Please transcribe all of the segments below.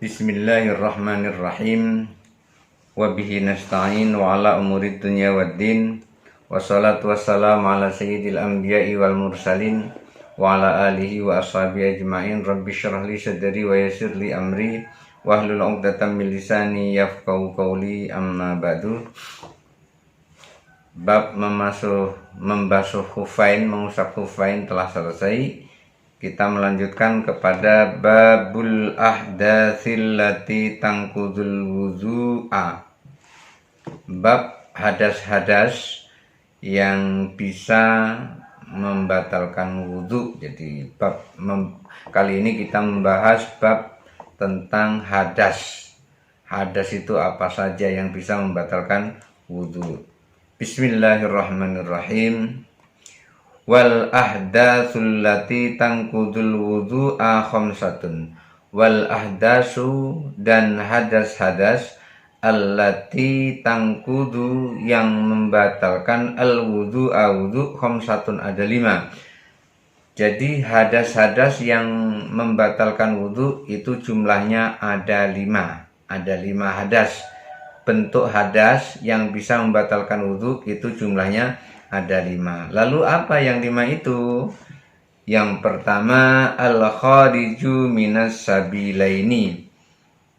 Bismillahirrahmanirrahim. Wabihi nasta'in wa ala umuri dunya waddin. Wassalatu wassalamu ala sayyidil anbiya'i wal mursalin wa ala alihi wa ashabihi ajma'in. Rabbi syrah li sadri wa yassir li amri wahlul 'uqdatam min lisani yafqahu qawli. Amma ba'du. Bab membasuh khufain, mengusap khufain telah selesai. Kita melanjutkan kepada babul ahdatsil lati tangkudul wudu'a. Bab hadas-hadas yang bisa membatalkan wudu. Jadi kali ini kita membahas bab tentang hadas. Hadas itu apa saja yang bisa membatalkan wudu. Bismillahirrahmanirrahim. Wal ahdatsul lati tangkudul wudu'a khamsatun. Wal ahdasu, dan hadas-hadas, allati tangkudu, yang membatalkan al wudu'a wudu, khamsatun, ada 5. Jadi hadas-hadas yang membatalkan wudu itu jumlahnya ada 5. Ada 5 hadas. Bentuk hadas yang bisa membatalkan wudu itu jumlahnya ada 5. Lalu apa yang 5 itu? Yang pertama, al-khariju minas sabilaini.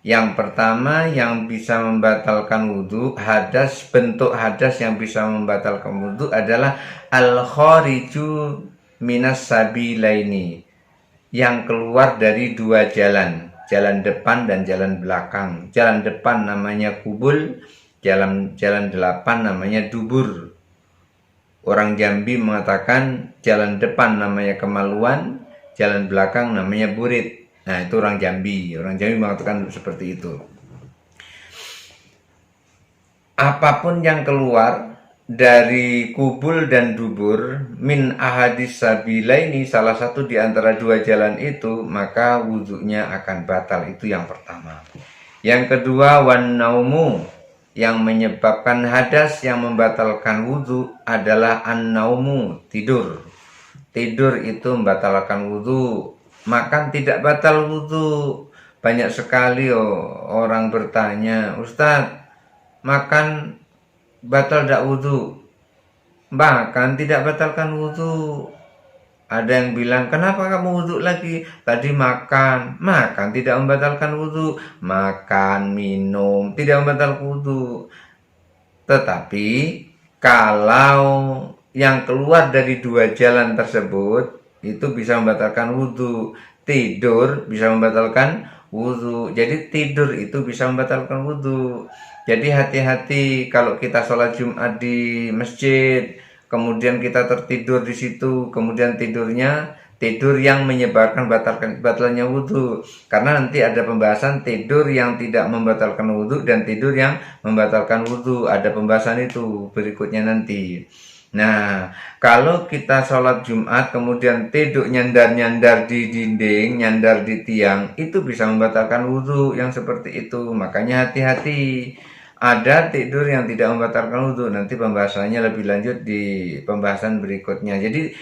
Yang pertama yang bisa membatalkan wudu, bentuk hadas yang bisa membatalkan wudu adalah al-khariju minas sabilaini, yang keluar dari 2 jalan, jalan depan dan jalan belakang. Jalan depan namanya kubul, jalan 8 namanya dubur. Orang Jambi mengatakan jalan depan namanya kemaluan, jalan belakang namanya burit. Nah, itu orang Jambi. Orang Jambi mengatakan seperti itu. Apapun yang keluar dari kubul dan dubur, min ahadis sabilaini, salah satu di antara 2 jalan itu, maka wudhunya akan batal. Itu yang pertama. Yang kedua, wan naumu, yang menyebabkan hadas yang membatalkan wudhu adalah an-naumu, tidur. Tidur itu membatalkan wudhu. Makan tidak batal wudhu. Banyak sekali orang bertanya, Ustadz, makan batal tidak wudhu? Makan tidak batalkan wudhu. Ada yang bilang, kenapa kamu wudhu lagi? Tadi makan. Makan tidak membatalkan wudhu. Makan, minum tidak membatalkan wudhu. Tetapi kalau yang keluar dari 2 jalan tersebut itu bisa membatalkan wudhu. Tidur bisa membatalkan wudhu. Jadi tidur itu bisa membatalkan wudhu. Jadi hati-hati kalau kita sholat Jumat di masjid, kemudian kita tertidur di situ, kemudian tidur yang menyebabkan batalnya wudhu. Karena nanti ada pembahasan tidur yang tidak membatalkan wudhu dan tidur yang membatalkan wudhu. Ada pembahasan itu berikutnya nanti. Nah, kalau kita sholat Jumat kemudian tidur nyandar-nyandar di dinding, nyandar di tiang, itu bisa membatalkan wudhu yang seperti itu. Makanya hati-hati. Ada tidur yang tidak membatalkan wudhu. Nanti pembahasannya lebih lanjut di pembahasan berikutnya. Jadi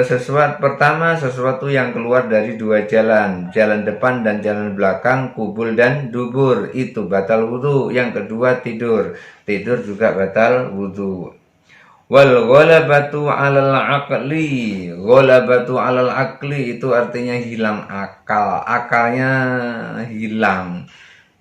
sesuatu yang keluar dari 2 jalan, jalan depan dan jalan belakang, kubul dan dubur, itu batal wudhu. Yang kedua, tidur juga batal wudhu. Wal ghalabatu 'alal aqli. Ghalabatu 'alal aqli itu artinya hilang akal. Akalnya hilang.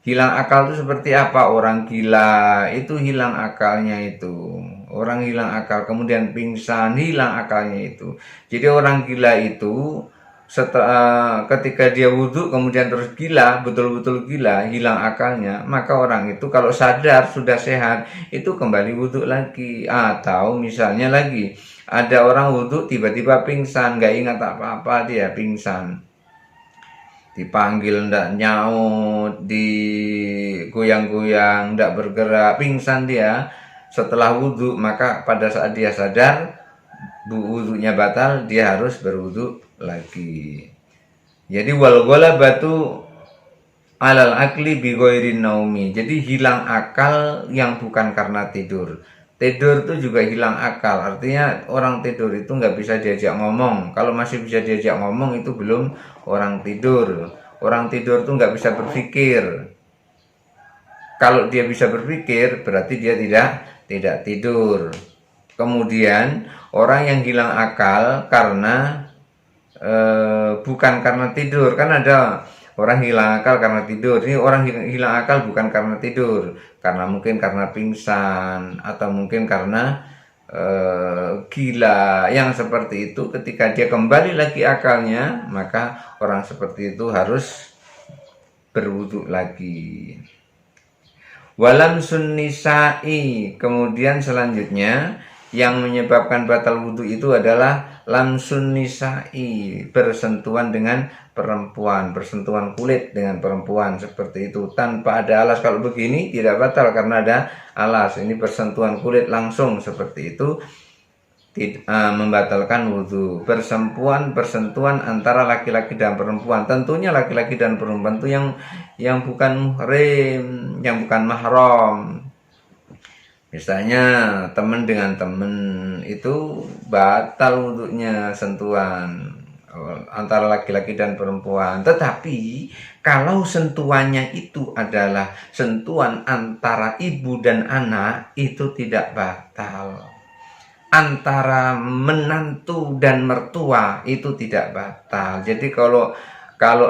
Hilang akal itu seperti apa? Orang gila itu hilang akalnya itu. Orang hilang akal kemudian pingsan, hilang akalnya itu. Jadi orang gila itu setelah ketika dia wudhu kemudian terus gila, betul-betul gila, hilang akalnya, maka orang itu kalau sadar sudah sehat itu kembali wudhu lagi. Atau misalnya lagi ada orang wudhu tiba-tiba pingsan, nggak ingat apa-apa, dia pingsan, dipanggil ndak nyaut, digoyang-goyang ndak bergerak, pingsan dia setelah wudhu, maka pada saat dia sadar wudhunya batal, dia harus berwudhu lagi. Jadi wal batu alal akli bi ghairin naumi. Jadi hilang akal yang bukan karena tidur. Tidur itu juga hilang akal. Artinya orang tidur itu nggak bisa diajak ngomong. Kalau masih bisa diajak ngomong itu belum orang tidur. Orang tidur itu nggak bisa berpikir. Kalau dia bisa berpikir berarti dia tidak tidur. Kemudian orang yang hilang akal karena bukan karena tidur, kan ada orang hilang akal karena tidur. Ini orang hilang akal bukan karena tidur, karena mungkin karena pingsan atau mungkin karena gila. Yang seperti itu ketika dia kembali lagi akalnya, maka orang seperti itu harus berwudu lagi. Walam sunnisai, kemudian selanjutnya yang menyebabkan batal wudhu itu adalah lamsun nisa'i, bersentuhan dengan perempuan, bersentuhan kulit dengan perempuan seperti itu tanpa ada alas. Kalau begini tidak batal karena ada alas. Ini bersentuhan kulit langsung seperti itu membatalkan wudhu. Bersentuhan antara laki-laki dan perempuan, tentunya laki-laki dan perempuan itu yang bukan muhrim, yang bukan mahram. Misalnya teman dengan teman itu batal wudhunya, sentuhan antara laki-laki dan perempuan. Tetapi kalau sentuhannya itu adalah sentuhan antara ibu dan anak, itu tidak batal. Antara menantu dan mertua itu tidak batal. Jadi kalau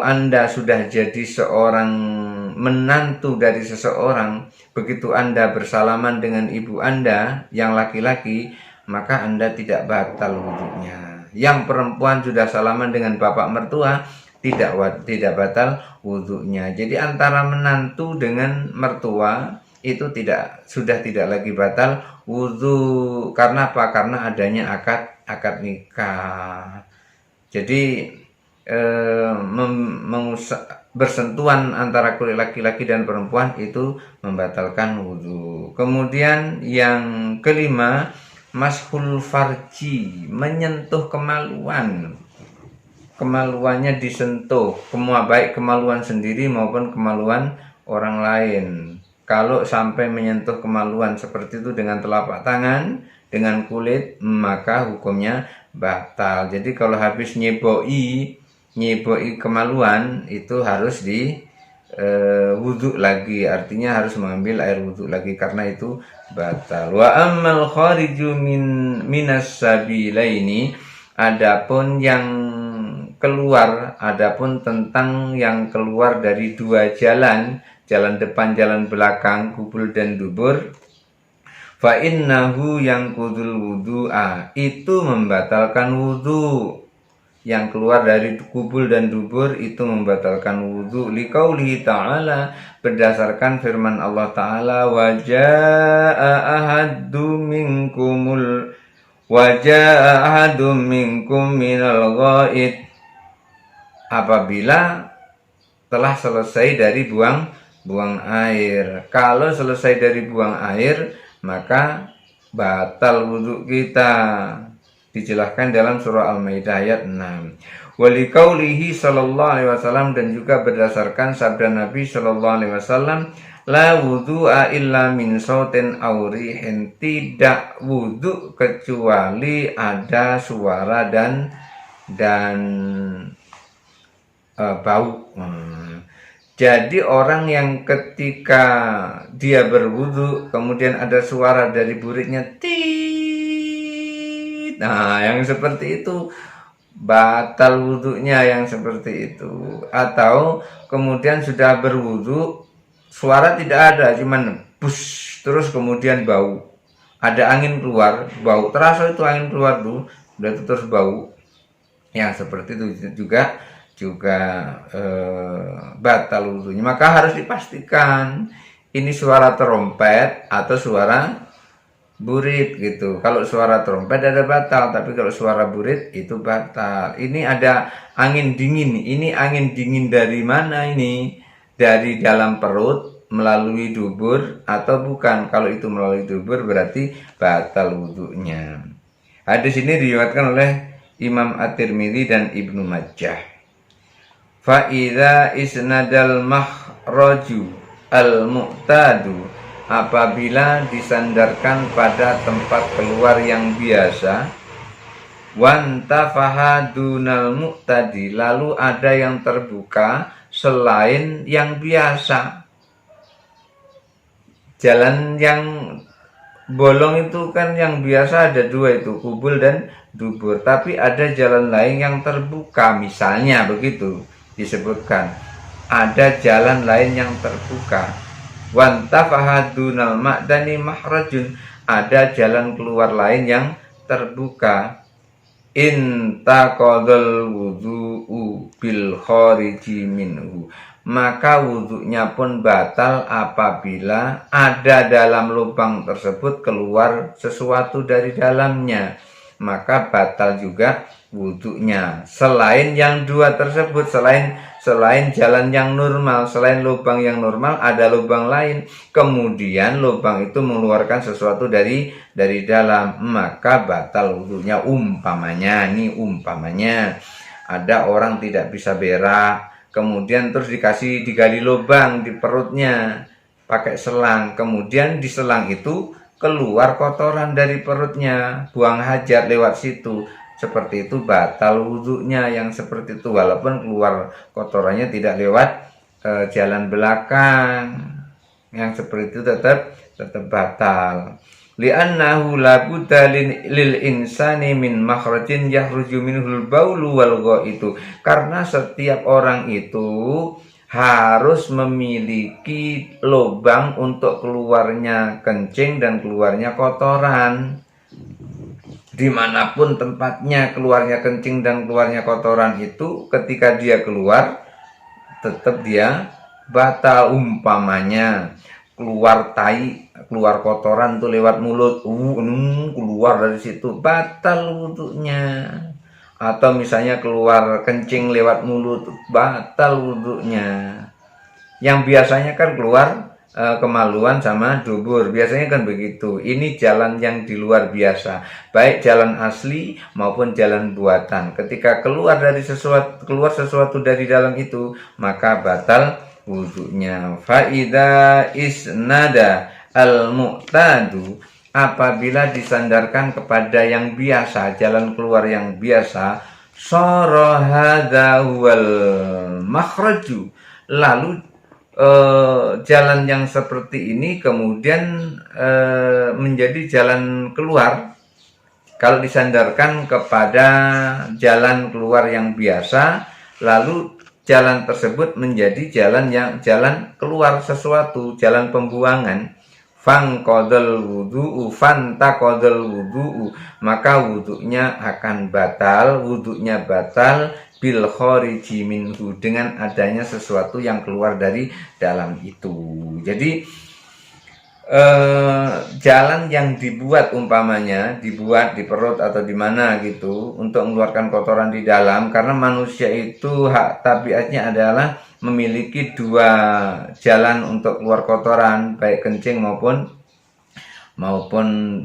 Anda sudah jadi seorang menantu dari seseorang, begitu Anda bersalaman dengan ibu Anda yang laki-laki, maka Anda tidak batal wudhunya. Yang perempuan sudah salaman dengan bapak mertua, tidak batal wudhunya. Jadi antara menantu dengan mertua itu sudah tidak lagi batal wudhu. Karena apa? Karena adanya akad nikah. Jadi bersentuhan antara kulit laki-laki dan perempuan itu membatalkan wudhu. Kemudian yang kelima, mashul farji, menyentuh kemaluan. Kemaluannya disentuh, baik kemaluan sendiri maupun kemaluan orang lain. Kalau sampai menyentuh kemaluan seperti itu dengan telapak tangan, dengan kulit, maka hukumnya batal. Jadi kalau habis nyeboi kemaluan itu harus wudhu lagi, artinya harus mengambil air wudhu lagi karena itu batal. Wa ammal khariju minas sabilaini, adapun tentang yang keluar dari dua jalan depan jalan belakang, kubul dan dubur, fa innahu yang kudul wudu'a, itu membatalkan wudhu. Yang keluar dari kubul dan dubur itu membatalkan wudhu. Liqaulihi ta'ala, berdasarkan firman Allah Ta'ala, waja'a ahadum minkum minal ghaid, apabila telah selesai dari buang air. Kalau selesai dari buang air, maka batal wudhu kita. Dijelaskan dalam surah Al-Maidah ayat 6. Wali qaulihi sallallahu alaihi wasallam, dan juga berdasarkan sabda Nabi sallallahu alaihi wasallam, la wudu'a illa min sautin aw rihin, tidak wudu kecuali ada suara dan bau. Jadi orang yang ketika dia berwudu kemudian ada suara dari buritnya nah, yang seperti itu batal wudhunya, yang seperti itu. Atau kemudian sudah berwudhu, suara tidak ada, cuman bus, terus kemudian bau, ada angin keluar, bau, terasa itu angin keluar tuh, udah itu terus bau. yang seperti itu juga batal wudhunya. Maka harus dipastikan ini suara trompet atau suara burit gitu. Kalau suara trompet ada batal, tapi kalau suara burit itu batal. Ini ada angin dingin. Ini angin dingin dari mana ini? Dari dalam perut melalui dubur atau bukan? Kalau itu melalui dubur berarti batal wudhunya. Hadis ini diriwayatkan oleh Imam At-Tirmidzi dan Ibnu Majah. Fa idza isnadal mahraju al-mu'tadu, apabila disandarkan pada tempat keluar yang biasa, wantafaha dunal mu'tadi, lalu ada yang terbuka selain yang biasa. Jalan yang bolong itu kan yang biasa ada dua, itu kubul dan dubur, tapi ada jalan lain yang terbuka, misalnya begitu disebutkan ada jalan lain yang terbuka. Wantafahadunal ma'dani mahrajun, ada jalan keluar lain yang terbuka. Intaqadal wudhu'u bil khariji minhu, maka wudhunya pun batal apabila ada dalam lubang tersebut keluar sesuatu dari dalamnya, maka batal juga wudhunya. Selain yang dua tersebut, selain jalan yang normal, selain lubang yang normal, ada lubang lain, kemudian lubang itu mengeluarkan sesuatu dari dalam, maka batal wudhunya. Umpamanya ada orang tidak bisa berak, kemudian terus digali lubang di perutnya pakai selang, kemudian di selang itu keluar kotoran dari perutnya, buang hajat lewat situ, seperti itu batal wudhunya yang seperti itu, walaupun keluar kotorannya tidak lewat jalan belakang, yang seperti itu tetap batal. Li'annahu la budda lil insani min makhrajin yahruju minhul baulu wal ghaitu, karena setiap orang itu harus memiliki lubang untuk keluarnya kencing dan keluarnya kotoran. Dimanapun tempatnya keluarnya kencing dan keluarnya kotoran itu, ketika dia keluar tetap dia batal. Umpamanya keluar tai, keluar kotoran tuh lewat mulut, keluar dari situ, batal wudhunya. Atau misalnya keluar kencing lewat mulut, batal wudhunya. Yang biasanya kan keluar kemaluan sama dubur, biasanya kan begitu. Ini jalan yang di luar biasa, baik jalan asli maupun jalan buatan. Ketika keluar sesuatu dari dalam itu, maka batal wudhunya. Faida isnada al-mu'tadu, apabila disandarkan kepada yang biasa, jalan keluar yang biasa, sara hadza wal makhraju, lalu jalan yang seperti ini kemudian menjadi jalan keluar. Kalau disandarkan kepada jalan keluar yang biasa, lalu jalan tersebut menjadi jalan keluar sesuatu, jalan pembuangan, fantaqadal wudhu'u, maka wudhunya akan batal, bil khariji minhu, dengan adanya sesuatu yang keluar dari dalam itu. Jadi jalan yang dibuat, umpamanya dibuat di perut atau di mana gitu untuk mengeluarkan kotoran di dalam, karena manusia itu hak tabiatnya adalah memiliki dua jalan untuk keluar kotoran, baik kencing maupun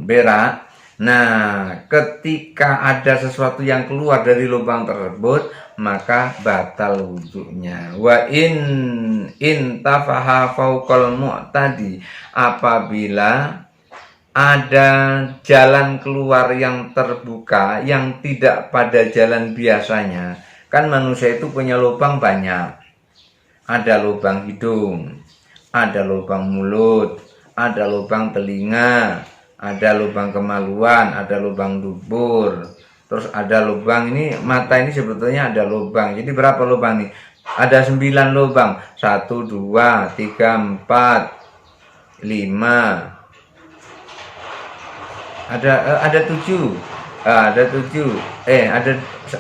berak. Nah, ketika ada sesuatu yang keluar dari lubang tersebut, maka batal wudhunya. Wa in tafaha fauqal mu'tadi, apabila ada jalan keluar yang terbuka yang tidak pada jalan biasanya. Kan manusia itu punya lubang banyak. Ada lubang hidung, ada lubang mulut, ada lubang telinga, ada lubang kemaluan, ada lubang dubur, terus ada lubang ini mata, ini sebetulnya ada lubang. Jadi berapa lubang nih? Ada 9 lubang. 1, 2, 3, 4, 5. Ada 7. ada 7, ada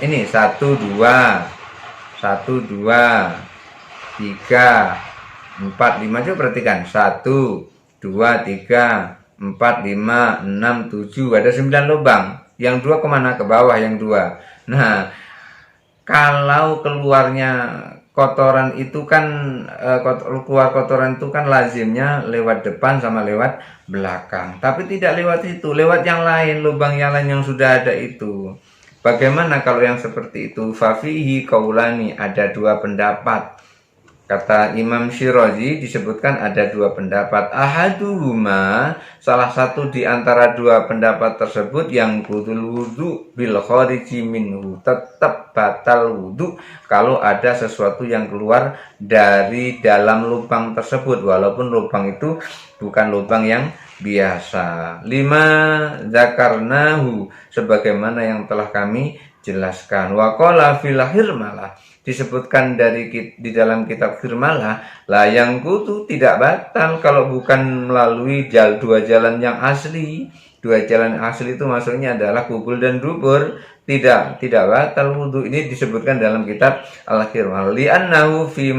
ini 1 2 1 2 3 4 5, coba perhatikan 1 2 3 4 5 6 7, ada 9 lubang. Yang 2 kemana? Ke bawah yang 2. Nah, kalau keluarnya kotoran itu kan keluar kotoran itu kan lazimnya lewat depan sama lewat belakang, tapi tidak lewat itu, lewat yang lain, lubang yang lain yang sudah ada itu. Bagaimana kalau yang seperti itu? Fafihi kaulani, ada 2 pendapat. Kata Imam Syirazi disebutkan ada 2 pendapat. Ahaduhuma, salah satu di antara 2 pendapat tersebut, yang kudul wudu bil khariji minhu, tetap batal wudu kalau ada sesuatu yang keluar dari dalam lubang tersebut, walaupun lubang itu bukan lubang yang biasa. 5 zakarnahu, sebagaimana yang telah kami jelaskan. Wa qala fil hirmalah, disebutkan di dalam kitab Hirmalah, lah yang kutu tidak batal kalau bukan melalui 2 jalan yang asli. 2 jalan asli itu maksudnya adalah kubul dan dubur, tidak batal wudhu. Ini disebutkan dalam kitab Al-Hirmalah. Li'annahu fi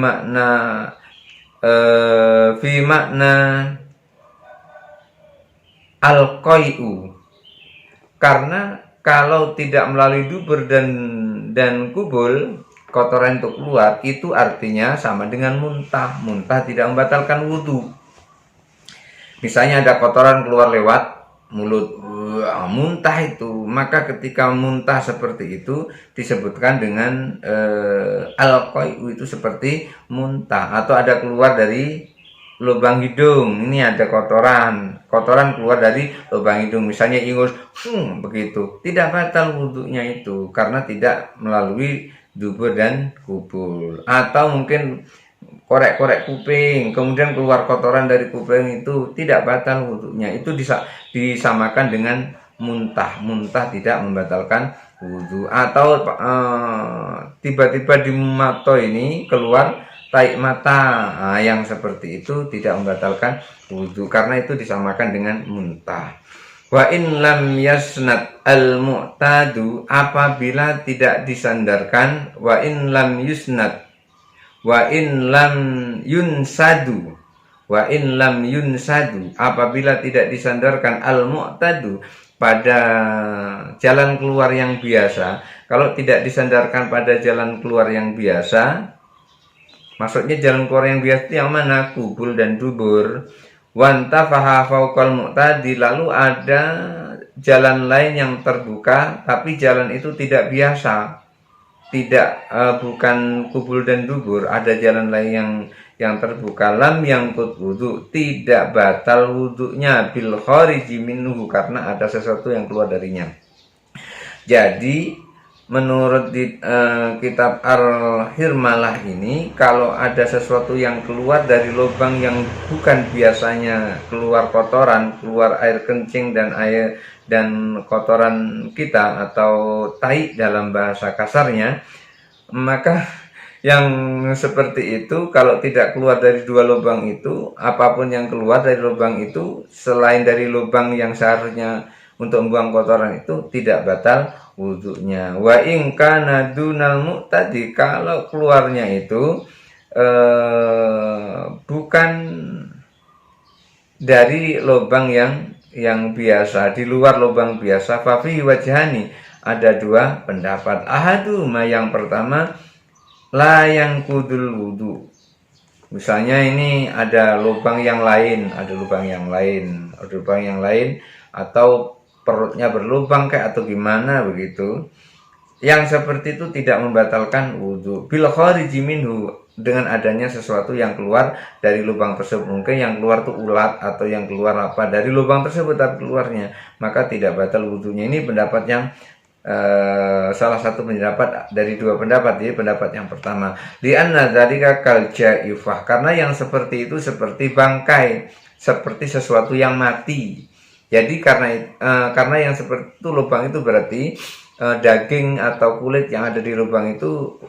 makna al-qai'u, karena kalau tidak melalui dubur dan kubul, kotoran itu keluar, itu artinya sama dengan muntah. Muntah tidak membatalkan wudhu. Misalnya ada kotoran keluar lewat mulut, muntah itu, maka ketika muntah seperti itu disebutkan dengan al-qai'u, itu seperti muntah. Atau ada keluar dari lubang hidung, ini ada kotoran keluar dari lubang hidung, misalnya ingus, begitu, tidak batal wudhunya itu karena tidak melalui dubur dan kubul. Atau mungkin korek-korek kuping, kemudian keluar kotoran dari kuping, itu tidak batal wudhunya, itu disamakan dengan muntah tidak membatalkan wudhu. Atau tiba-tiba di mata ini keluar tai mata, yang seperti itu tidak membatalkan wudhu karena itu disamakan dengan muntah. Wa in lam yasnad al mu'tadu, apabila tidak disandarkan, wa in lam yunsadu, apabila tidak disandarkan al mu'tadu pada jalan keluar yang biasa. Kalau tidak disandarkan pada jalan keluar yang biasa, maksudnya jalan keluar yang biasa yang mana? Kubul dan dubur. Wantafaha fauqal mu'tadi, lalu ada jalan lain yang terbuka, tapi jalan itu tidak biasa, bukan kubul dan dubur, ada jalan lain yang terbuka. Lam yangkut wudu, tidak batal wudunya bil khariji minhu, karena ada sesuatu yang keluar darinya. Jadi menurut kitab Al-Hirmalah ini, kalau ada sesuatu yang keluar dari lubang yang bukan biasanya keluar kotoran, keluar air kencing dan kotoran kita atau tai dalam bahasa kasarnya, maka yang seperti itu kalau tidak keluar dari 2 lubang itu, apapun yang keluar dari lubang itu selain dari lubang yang seharusnya untuk membuang kotoran itu, tidak batal wudhunya. Wa in kana dunal mu'tadi, kalau keluarnya itu bukan dari lubang yang biasa, di luar lubang biasa. Fafi wajhani, ada 2 pendapat. Ahaduma, yang pertama, la yang kudul wudhu. Misalnya ini ada lubang yang lain, atau perutnya berlubang kayak atau gimana begitu, yang seperti itu tidak membatalkan wudhu. Bil khariji minhu, dengan adanya sesuatu yang keluar dari lubang tersebut, mungkin yang keluar tuh ulat atau yang keluar apa dari lubang tersebut, tapi keluarnya, maka tidak batal wudhunya. Ini pendapat yang salah satu pendapat dari 2 pendapat. Jadi pendapat yang pertama, li'anna dzalika kal jaifah, karena yang seperti itu seperti bangkai, seperti sesuatu yang mati. Jadi karena yang seperti itu lubang itu berarti daging atau kulit yang ada di lubang itu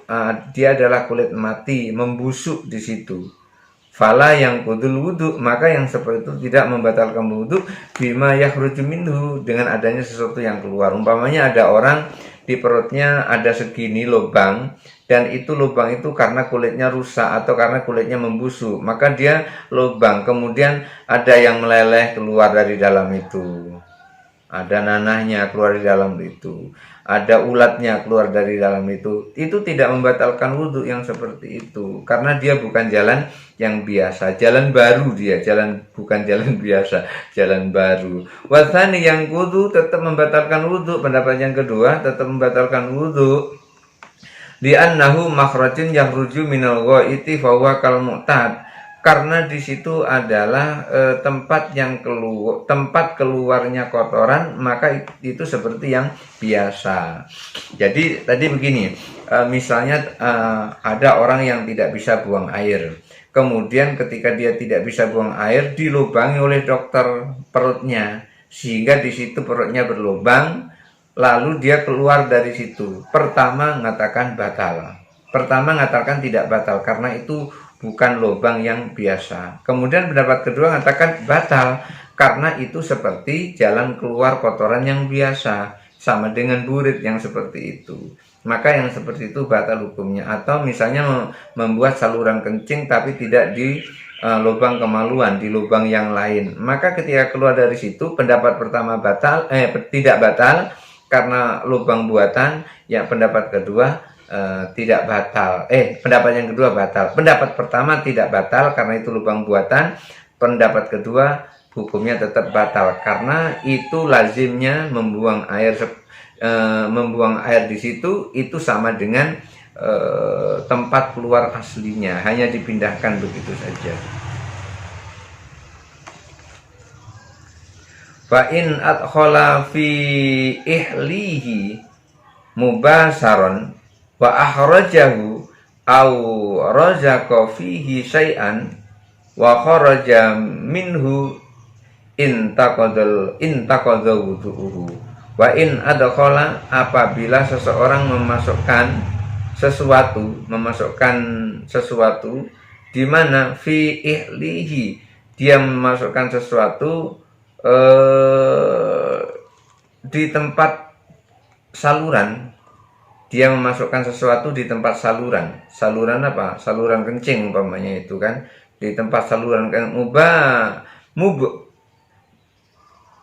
dia adalah kulit mati, membusuk di situ. Fala yang kudul wudhu, maka yang seperti itu tidak membatalkan wudhu bima yakhruju minhu, dengan adanya sesuatu yang keluar. Umpamanya ada orang di perutnya ada segini lubang, dan itu lubang itu karena kulitnya rusak atau karena kulitnya membusuk, maka dia lubang, kemudian ada yang meleleh keluar dari dalam itu, ada nanahnya keluar di dalam itu, ada ulatnya keluar dari dalam itu tidak membatalkan wudhu yang seperti itu, karena dia bukan jalan yang biasa, jalan baru, dia jalan bukan jalan biasa, jalan baru. Wasani yang wudhu tetap membatalkan wudhu, pendapat yang kedua tetap membatalkan wudhu, li'annahu makhrajun yakhruju minal ghaiti fa huwa kal mu'tad, karena di situ adalah tempat keluarnya kotoran, maka itu seperti yang biasa. Jadi tadi begini, misalnya ada orang yang tidak bisa buang air, kemudian ketika dia tidak bisa buang air, dilubangi oleh dokter perutnya, sehingga di situ perutnya berlubang, lalu dia keluar dari situ. Pertama mengatakan batal, pertama mengatakan tidak batal karena itu bukan lubang yang biasa. Kemudian pendapat kedua mengatakan batal karena itu seperti jalan keluar kotoran yang biasa, sama dengan burit yang seperti itu. Maka yang seperti itu batal hukumnya. Atau misalnya membuat saluran kencing tapi tidak di lubang kemaluan, di lubang yang lain, maka ketika keluar dari situ pendapat pertama batal, tidak batal karena lubang buatan. Yang pendapat kedua tidak batal. Pendapat yang kedua batal. Pendapat pertama tidak batal karena itu lubang buatan. Pendapat kedua hukumnya tetap batal karena itu lazimnya membuang air di situ itu sama dengan tempat keluar aslinya, hanya dipindahkan begitu saja. Fa in adkhala fi ihlihi mubasaron wa akhrajahu au razaqa fihi syai'an wa kharaja minhu intaqadha wudu'uhu. Wa in adkhala, apabila seseorang memasukkan sesuatu di mana fi ihlihi, dia memasukkan sesuatu di tempat saluran, dia memasukkan sesuatu di tempat saluran apa? Saluran kencing umpamanya itu kan, di tempat saluran kan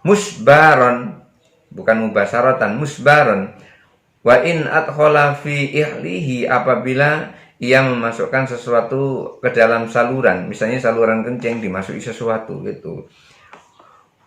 musbaron, bukan mubasarotan, musbaron. Wa in adkhala fi ihlihi, apabila ia memasukkan sesuatu ke dalam saluran, misalnya saluran kencing dimasuki sesuatu gitu.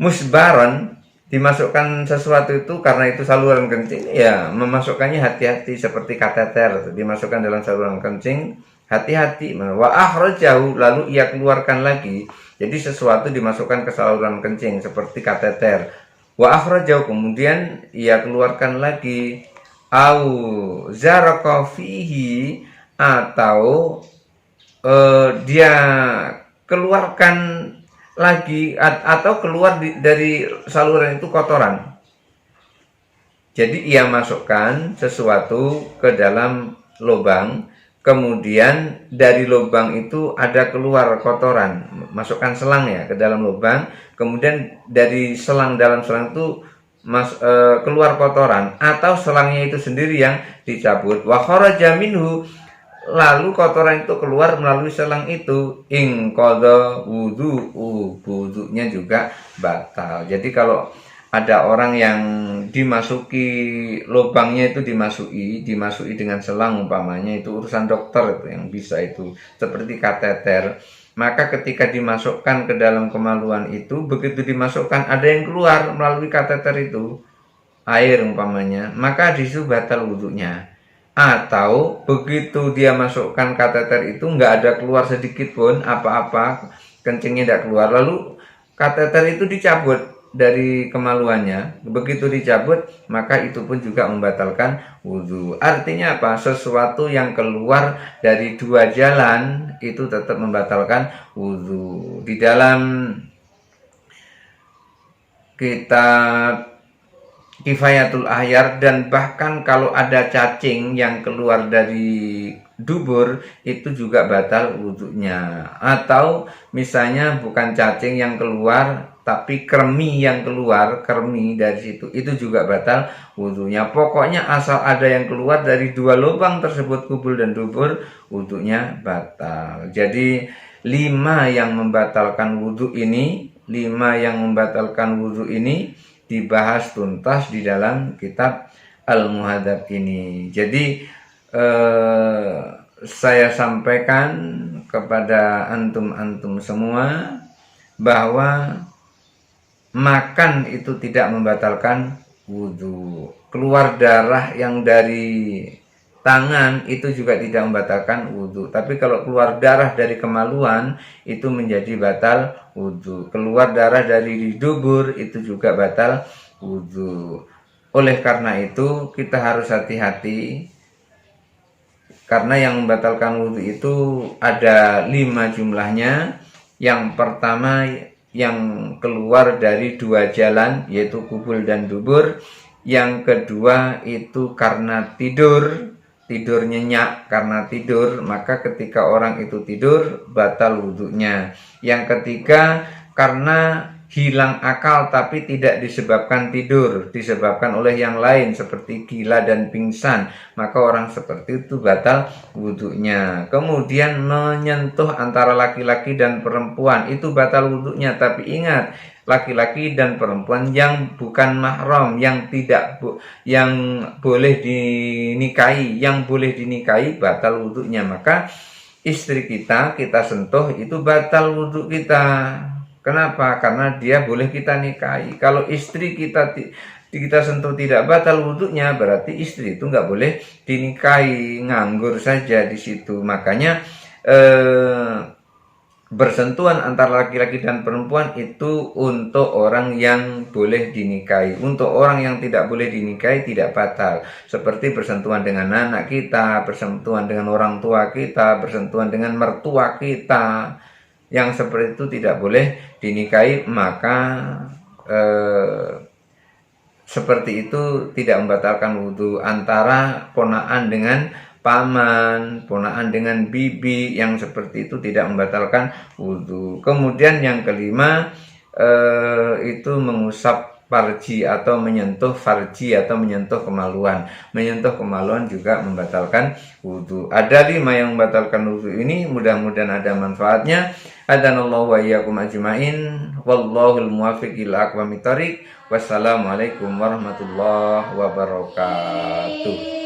Musbaron, dimasukkan sesuatu itu karena itu saluran kencing, ya memasukkannya hati-hati, seperti kateter dimasukkan dalam saluran kencing, hati-hati. Wa akhrajahu, lalu ia keluarkan lagi, jadi sesuatu dimasukkan ke saluran kencing seperti kateter. Wa akhrajahu, kemudian ia keluarkan lagi. Au zaraqa fihi, atau dia keluarkan lagi, atau keluar dari saluran itu kotoran. Jadi ia masukkan sesuatu ke dalam lubang, kemudian dari lubang itu ada keluar kotoran, masukkan selang ya ke dalam lubang, kemudian dari dalam selang itu keluar kotoran, atau selangnya itu sendiri yang dicabut. Wa kharaja minhu, lalu kotoran itu keluar melalui selang itu, ingqadha wudu'nya juga batal. Jadi kalau ada orang yang dimasuki lubangnya itu dimasuki dengan selang umpamanya, itu urusan dokter itu yang bisa itu, seperti kateter. Maka ketika dimasukkan ke dalam kemaluan itu, begitu dimasukkan ada yang keluar melalui kateter itu, air umpamanya, maka disitu batal wudunya. Atau begitu dia masukkan kateter itu nggak ada keluar sedikit pun apa-apa, kencingnya tidak keluar, lalu kateter itu dicabut dari kemaluannya, begitu dicabut maka itu pun juga membatalkan wudhu. Artinya apa? Sesuatu yang keluar dari dua jalan itu tetap membatalkan wudhu. Di dalam kitab Kifayatul Ahyar, dan bahkan kalau ada cacing yang keluar dari dubur itu juga batal wudhunya. Atau misalnya bukan cacing yang keluar tapi kremi yang keluar, kremi dari situ, itu juga batal wudhunya. Pokoknya asal ada yang keluar dari dua lubang tersebut, kubul dan dubur, wudhunya batal. Jadi 5 yang membatalkan wudhu ini, 5 yang membatalkan wudhu ini dibahas tuntas di dalam kitab Al-Muhadzab ini. Jadi saya sampaikan kepada antum-antum semua bahwa makan itu tidak membatalkan wudhu. Keluar darah yang dari tangan itu juga tidak membatalkan wudhu. Tapi kalau keluar darah dari kemaluan itu menjadi batal wudhu. Keluar darah dari dubur itu juga batal wudhu. Oleh karena itu kita harus hati-hati, karena yang membatalkan wudhu itu ada 5 jumlahnya. Yang pertama yang keluar dari 2 jalan, yaitu kubul dan dubur. Yang kedua itu karena tidur nyenyak, karena tidur, maka ketika orang itu tidur batal wudhunya. Yang ketiga karena hilang akal tapi tidak disebabkan tidur, disebabkan oleh yang lain seperti gila dan pingsan, maka orang seperti itu batal wudhunya. Kemudian menyentuh antara laki-laki dan perempuan itu batal wudhunya, tapi ingat, laki-laki dan perempuan yang bukan mahram, yang yang boleh dinikahi, yang boleh dinikahi batal wudhunya. Maka istri kita sentuh itu batal wudhu kita. Kenapa? Karena dia boleh kita nikahi. Kalau istri kita sentuh tidak batal wudhunya, berarti istri itu nggak boleh dinikahi, nganggur saja di situ. Makanya bersentuhan antara laki-laki dan perempuan itu untuk orang yang boleh dinikahi. Untuk orang yang tidak boleh dinikahi tidak batal. Seperti bersentuhan dengan anak kita, bersentuhan dengan orang tua kita, bersentuhan dengan mertua kita, yang seperti itu tidak boleh dinikahi. Maka seperti itu tidak membatalkan wudhu. Antara ponaan dengan paman, ponaan dengan bibi, yang seperti itu tidak membatalkan wudhu. Kemudian yang kelima itu mengusap farji atau menyentuh farji atau menyentuh kemaluan. Menyentuh kemaluan juga membatalkan wudhu. Ada 5 yang membatalkan wudhu ini. Mudah-mudahan ada manfaatnya. Hadanallahu wa iyyakum ajmain. Wallahul muwaffiq ila aqwamit thoriq. Wassalamualaikum warahmatullahi wabarakatuh.